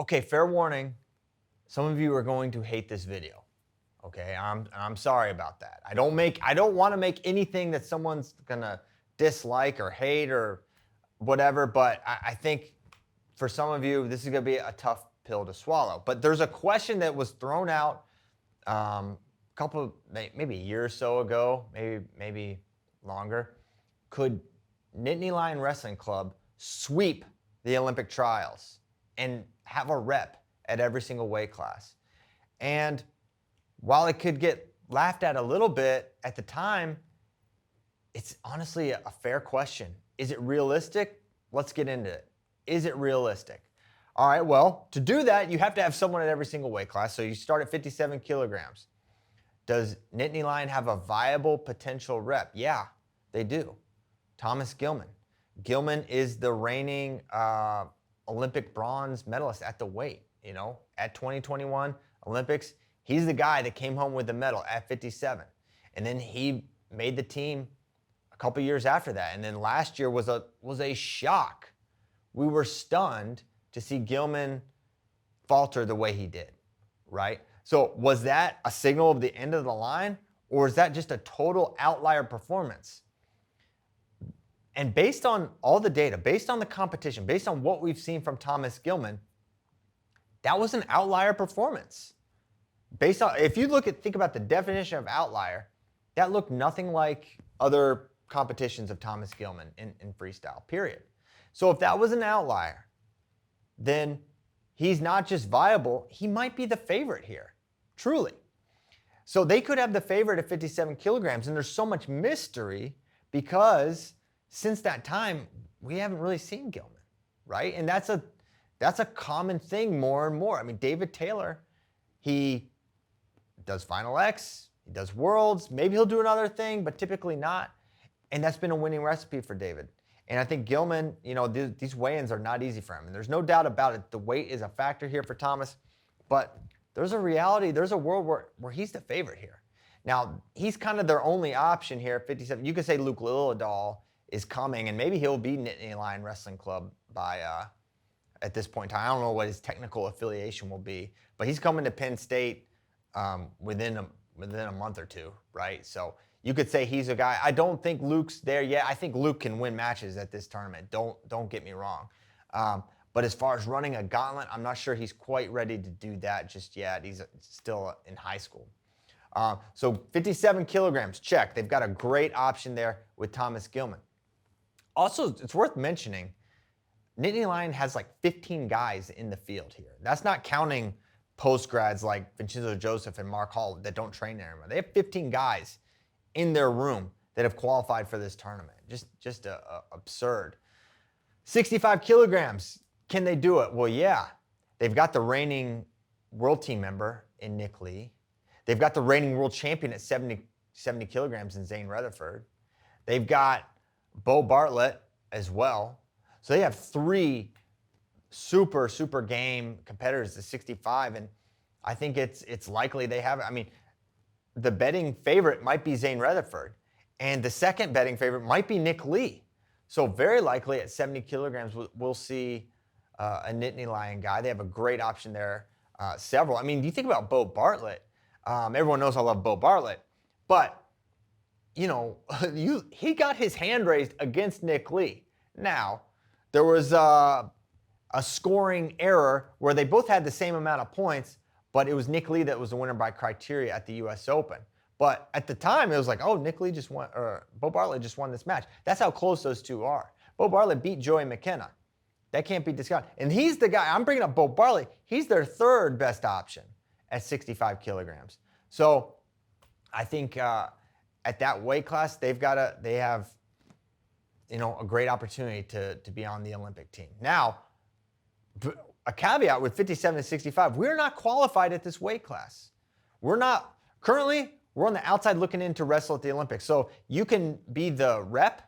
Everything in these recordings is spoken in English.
Okay, fair warning. Some of you are going to hate this video. Okay, I'm sorry about that. I don't want to make anything that someone's gonna dislike or hate or whatever, but I think for some of you, this is gonna be a tough pill to swallow. But there's a question that was thrown out maybe a year or so ago, maybe longer. Could Nittany Lion Wrestling Club sweep the Olympic trials and have a rep at every single weight class? And while it could get laughed at a little bit at the time, it's honestly a fair question. Is it realistic? Let's get into it. Is it realistic? All right, well, to do that, you have to have someone at every single weight class. So you start at 57 kilograms. Does Nittany Lion have a viable potential rep? Yeah, they do. Thomas Gilman. Gilman is the reigning Olympic bronze medalist at the weight, at 2021 Olympics. He's the guy that came home with the medal at 57. And then he made the team a couple years after that. And then last year was a shock. We were stunned to see Gilman falter the way he did, right? So was that a signal of the end of the line, or is that just a total outlier performance? And based on all the data, based on the competition, based on what we've seen from Thomas Gilman, that was an outlier performance. Based on, if you think about the definition of outlier, that looked nothing like other competitions of Thomas Gilman in freestyle, period. So if that was an outlier, then he's not just viable, he might be the favorite here, truly. So they could have the favorite at 57 kilograms, and there's so much mystery because since that time, we haven't really seen Gilman, right? And that's a common thing more and more. I mean, David Taylor, he does Final X, he does Worlds, maybe he'll do another thing, but typically not. And that's been a winning recipe for David. And I think Gilman, these weigh-ins are not easy for him. And there's no doubt about it. The weight is a factor here for Thomas. But there's a reality, there's a world where he's the favorite here. Now, he's kind of their only option here at 57. You could say Luke Liljedahl is coming, and maybe he'll be Nittany Lion Wrestling Club by at this point in time. I don't know what his technical affiliation will be, but he's coming to Penn State within a month or two, right? So you could say he's a guy. I don't think Luke's there yet. I think Luke can win matches at this tournament. Don't get me wrong. But as far as running a gauntlet, I'm not sure he's quite ready to do that just yet. He's still in high school. So 57 kilograms, check. They've got a great option there with Thomas Gilman. Also, it's worth mentioning, Nittany Lion has like 15 guys in the field here. That's not counting post-grads like Vincenzo Joseph and Mark Hall that don't train there anymore. They have 15 guys in their room that have qualified for this tournament. Just absurd. 65 kilograms, can they do it? Well, yeah. They've got the reigning world team member in Nick Lee. They've got the reigning world champion at 70 kilograms in Zane Rutherford. They've got Bo Bartlett as well. So they have three super game competitors at 65, and I think it's likely they have it. I mean, the betting favorite might be Zane Rutherford, and the second betting favorite might be Nick Lee. So very likely at 70 kilograms, we'll see a Nittany Lion guy. They have a great option there, several. I mean, you think about Bo Bartlett. Everyone knows I love Bo Bartlett, but he got his hand raised against Nick Lee. Now, there was a scoring error where they both had the same amount of points, but it was Nick Lee that was the winner by criteria at the U.S. Open. But at the time, it was like, oh, Nick Lee just won, or Bo Bartlett just won this match. That's how close those two are. Bo Bartlett beat Joey McKenna. That can't be discounted. And he's the guy, I'm bringing up Bo Bartlett, he's their third best option at 65 kilograms. So I think at that weight class, they have a great opportunity to be on the Olympic team. Now, a caveat with 57 to 65, we're not qualified at this weight class. Currently, we're on the outside looking in to wrestle at the Olympics. So you can be the rep,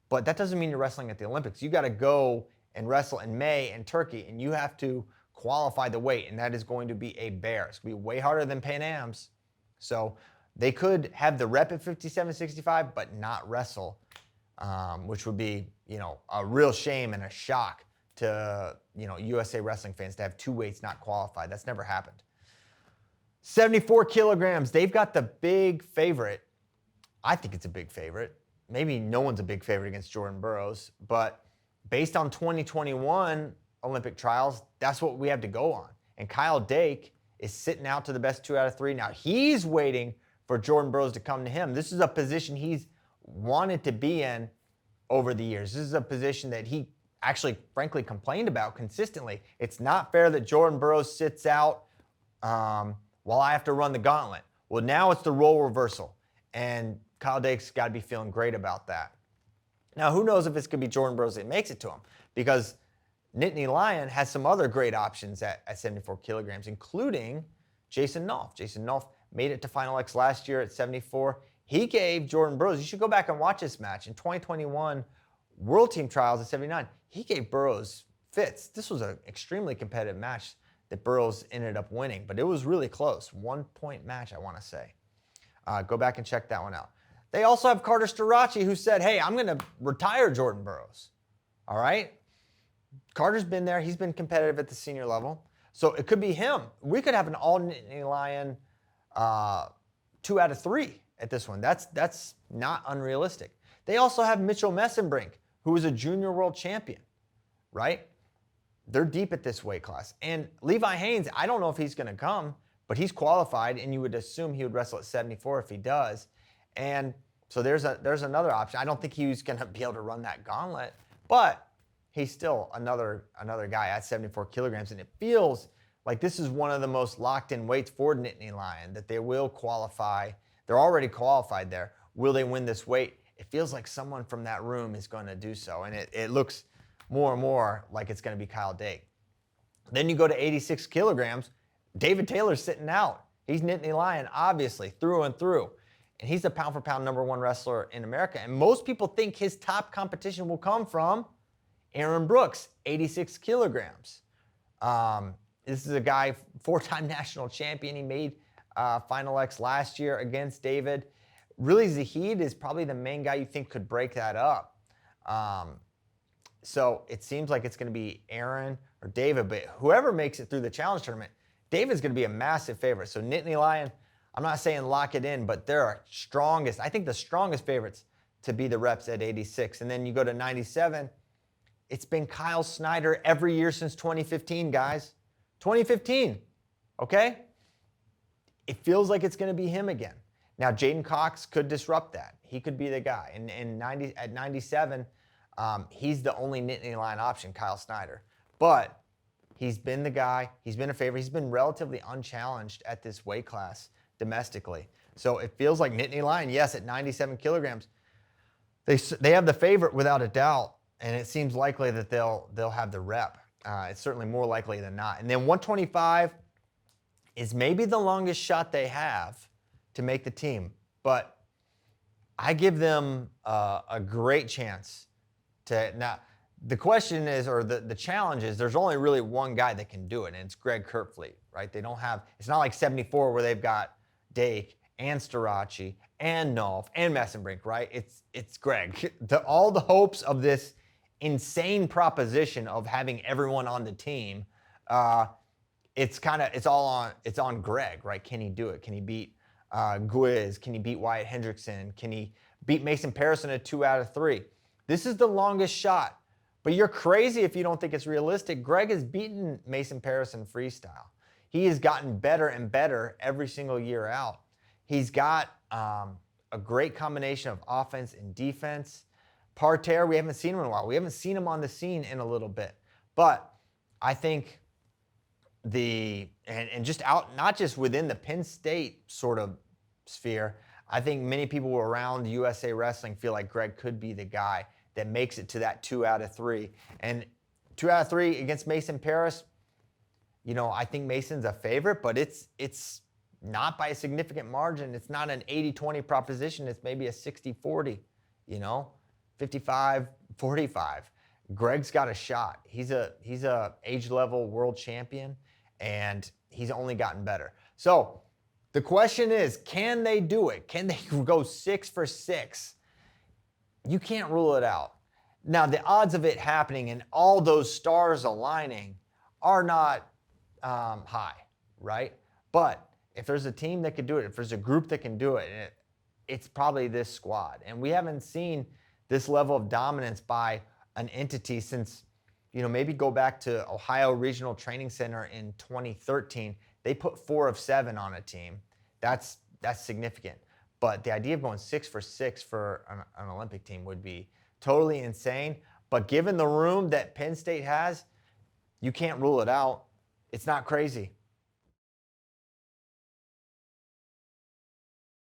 but that doesn't mean you're wrestling at the Olympics. You got to go and wrestle in May in Turkey, and you have to qualify the weight, and that is going to be a bear. It's going to be way harder than Pan Am's. So they could have the rep at 57, 65, but not wrestle, which would be, a real shame and a shock to USA Wrestling fans to have 2 weights not qualified. That's never happened. 74 kilograms. They've got the big favorite. I think it's a big favorite. Maybe no one's a big favorite against Jordan Burroughs, but based on 2021 Olympic trials, that's what we have to go on. And Kyle Dake is sitting out to the best 2 out of 3. Now he's waiting for Jordan Burroughs to come to him. This is a position he's wanted to be in over the years. This is a position that he actually, frankly, complained about consistently. It's not fair that Jordan Burroughs sits out while I have to run the gauntlet. Well, now it's the role reversal, and Kyle Dake's got to be feeling great about that. Now, who knows if it's going to be Jordan Burroughs that makes it to him, because Nittany Lion has some other great options at 74 kilograms, including Jason Nolf. Jason Nolf made it to Final X last year at 74. He gave Jordan Burroughs, you should go back and watch this match, in 2021 World Team Trials at 79, he gave Burroughs fits. This was an extremely competitive match that Burroughs ended up winning, but it was really close. 1-point match, I want to say. Go back and check that one out. They also have Carter Starace, who said, hey, I'm going to retire Jordan Burroughs. All right? Carter's been there. He's been competitive at the senior level. So it could be him. We could have an all Nittany Lion 2 out of 3 at this one. That's not unrealistic. They also have Mitchell Messenbrink, who was a junior world champion, right? They're deep at this weight class. And Levi Haynes, I don't know if he's going to come, but he's qualified, and you would assume he would wrestle at 74 if he does. And so there's another option. I don't think he was going to be able to run that gauntlet, but he's still another guy at 74 kilograms, and it feels like this is one of the most locked-in weights for Nittany Lion, that they will qualify. They're already qualified there. Will they win this weight? It feels like someone from that room is going to do so, and it looks more and more like it's going to be Kyle Dake. Then you go to 86 kilograms. David Taylor's sitting out. He's Nittany Lion, obviously, through and through. And he's the pound-for-pound #1 wrestler in America. And most people think his top competition will come from Aaron Brooks, 86 kilograms. This is a guy, 4-time national champion. He made Final X last year against David. Really, Zahid is probably the main guy you think could break that up. So it seems like it's going to be Aaron or David, but whoever makes it through the challenge tournament, David's going to be a massive favorite. So Nittany Lion, I'm not saying lock it in, but they're our strongest, I think the strongest favorites to be the reps at 86. And then you go to 97, it's been Kyle Snyder every year since 2015, guys. 2015, okay? It feels like it's going to be him again. Now, Jaden Cox could disrupt that. He could be the guy. And at 97, he's the only Nittany Lion option, Kyle Snyder. But he's been the guy. He's been a favorite. He's been relatively unchallenged at this weight class domestically. So it feels like Nittany Lion, yes, at 97 kilograms, they have the favorite without a doubt, and it seems likely that they'll have the rep. It's certainly more likely than not. And then 125 is maybe the longest shot they have to make the team, but I give them a great chance to. Now, the question is, or the challenge is, there's only really one guy that can do it, and it's Greg Kurtfleet, right? They don't have, it's not like 74 where they've got Dake and Starace and Nolf and Messenbrink, right? It's Greg. All the hopes of this insane proposition of having everyone on the team, it's on Greg, right? Can he do it? Can he beat Gwiz? Can he beat Wyatt Hendrickson? Can he beat Mason Parison at 2 out of 3? This is the longest shot, but you're crazy if you don't think it's realistic. Greg has beaten Mason Parison freestyle. He has gotten better and better every single year out. He's got a great combination of offense and defense. Parterre, we haven't seen him in a while. We haven't seen him on the scene in a little bit, but I think and just out, not just within the Penn State sort of sphere, I think many people around USA Wrestling feel like Greg could be the guy that makes it to that 2 out of 3. And 2 out of 3 against Mason Parris, I think Mason's a favorite, but it's not by a significant margin. It's not an 80-20 proposition. It's maybe a 60-40, 55-45. Greg's got a shot. He's a age-level world champion, and he's only gotten better. So the question is, can they do it? Can they go 6 for 6? You can't rule it out. Now, the odds of it happening and all those stars aligning are not high, right? But if there's a team that could do it, if there's a group that can do it, it's probably this squad. And we haven't seen this level of dominance by an entity since, maybe go back to Ohio Regional Training Center in 2013. They put 4 of 7 on a team. That's significant. But the idea of going 6 for 6 for an Olympic team would be totally insane. But given the room that Penn State has, you can't rule it out. It's not crazy.